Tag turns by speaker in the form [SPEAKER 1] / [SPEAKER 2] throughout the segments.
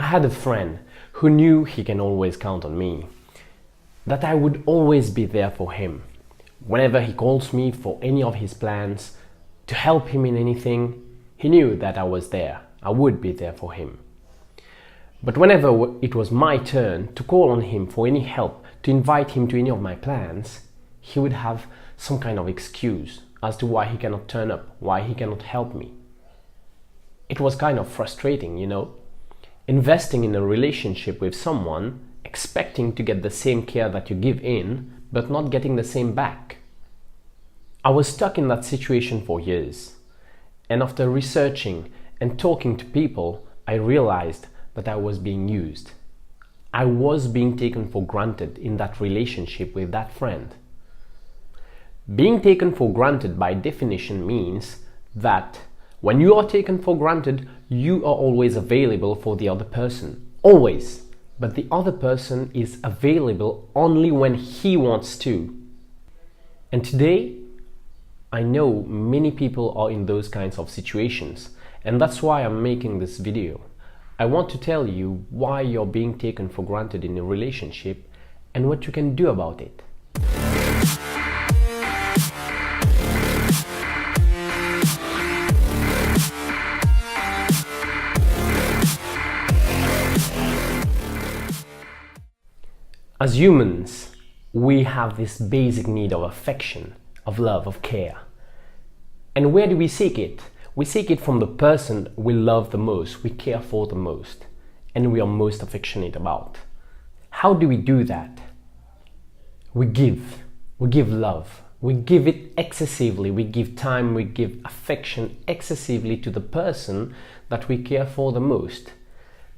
[SPEAKER 1] had a friend who knew he can always count on me, that I would always be there for him. Whenever he calls me for any of his plans, to help him in anything, he knew that I was there. I would be there for him. But whenever it was my turn to call on him for any help, to invite him to any of my plans, he would have some kind of excuse as to why he cannot turn up, why he cannot help me. It was kind of frustrating, you know, investing in a relationship with someone, expecting to get the same care that you give in, but not getting the same back. I was stuck in that situation for years, and after researching and talking to people, I realized that I was being used. I was being taken for granted in that relationship with that friend. Being taken for granted by definition means that when you are taken for granted, you are always available for the other person. Always. But the other person is available only when he wants to. And today, I know many people are in those kinds of situations, and that's why I'm making this video. I want to tell you why you're being taken for granted in a relationship and what you can do about it. As humans, we have this basic need of affection, of love, of care. And where do we seek it? We seek it from the person we love the most, we care for the most, and we are most affectionate about. How do we do that? We give love, we give it excessively, we give time, we give affection excessively to the person that we care for the most.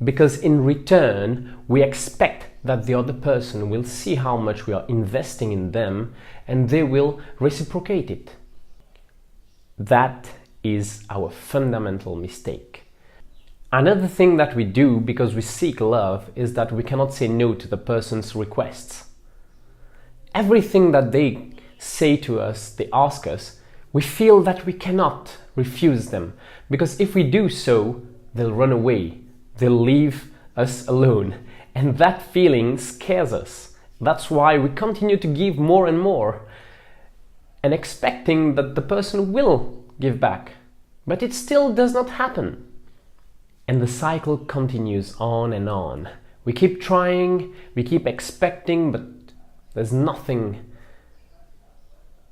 [SPEAKER 1] Because in return, we expect that the other person will see how much we are investing in them and they will reciprocate it. That is our fundamental mistake. Another thing that we do because we seek love is that we cannot say no to the person's requests. Everything that they say to us, they ask us, we feel that we cannot refuse them because if we do so, they'll run away. They'll leave us alone, and that feeling scares us. That's why we continue to give more and more and expecting that the person will give back, but it still does not happen. And the cycle continues on and on. We keep trying, we keep expecting, but there's nothing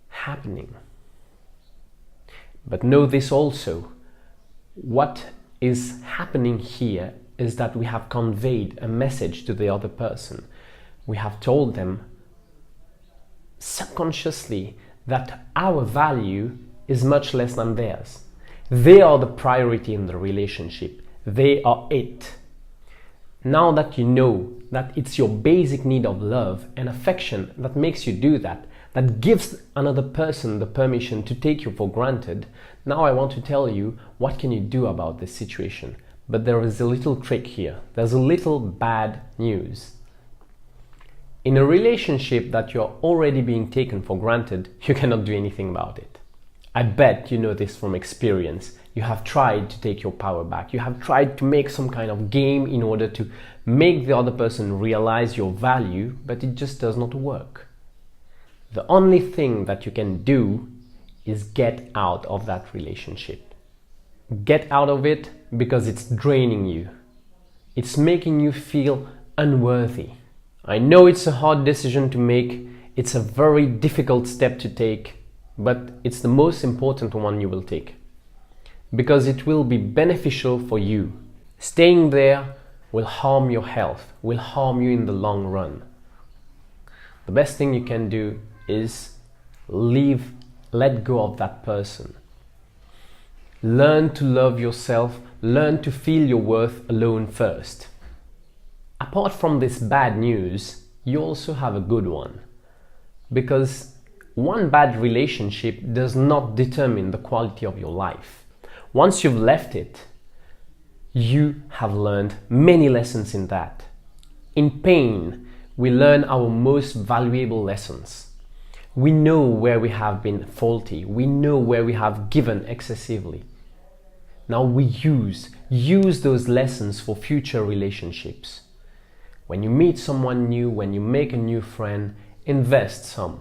[SPEAKER 1] happening. But know this also, what is happening here is that we have conveyed a message to the other person. We have told them subconsciously that our value is much less than theirs. They are the priority in the relationship. They are it. Now that you know that it's your basic need of love and affection that makes you do that, that gives another person the permission to take you for granted, now I want to tell you what can you do about this situation. But there is a little trick here. There's a little bad news. In a relationship that you're already being taken for granted, you cannot do anything about it. I bet you know this from experience. You have tried to take your power back. You have tried to make some kind of game in order to make the other person realize your value, but it just does not work. The only thing that you can do is get out of that relationship. Get out of it because it's draining you. It's making you feel unworthy. I know it's a hard decision to make. It's a very difficult step to take, but it's the most important one you will take because it will be beneficial for you. Staying there will harm your health, will harm you in the long run. The best thing you can do is let go of that person. Learn to love yourself, learn to feel your worth alone first. Apart from this bad news, you also have a good one. Because one bad relationship does not determine the quality of your life. Once you've left it, you have learned many lessons in that. In pain, we learn our most valuable lessons. We know where we have been faulty. We know where we have given excessively. Now we use those lessons for future relationships. When you meet someone new, when you make a new friend, invest some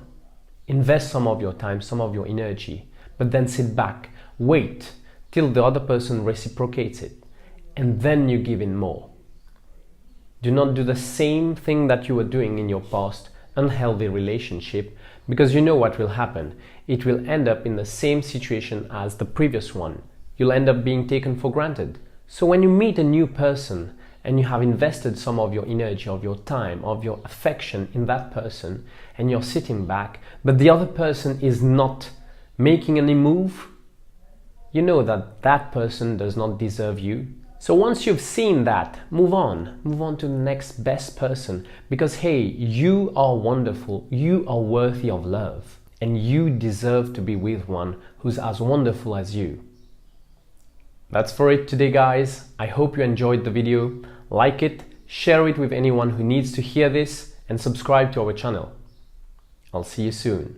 [SPEAKER 1] of your time, some of your energy, but then sit back, wait till the other person reciprocates it, and then you give in more. Do not do the same thing that you were doing in your past unhealthy relationship, because you know what will happen. It will end up in the same situation as the previous one. You'll end up being taken for granted. So when you meet a new person and you have invested some of your energy, of your time, of your affection in that person, and you're sitting back, but the other person is not making any move, you know that that person does not deserve you. So once you've seen that, move on to the next best person, because hey, you are wonderful, you are worthy of love, and you deserve to be with one who's as wonderful as you. That's for it today, guys. I hope you enjoyed the video. Like it, share it with anyone who needs to hear this, and subscribe to our channel. I'll see you soon.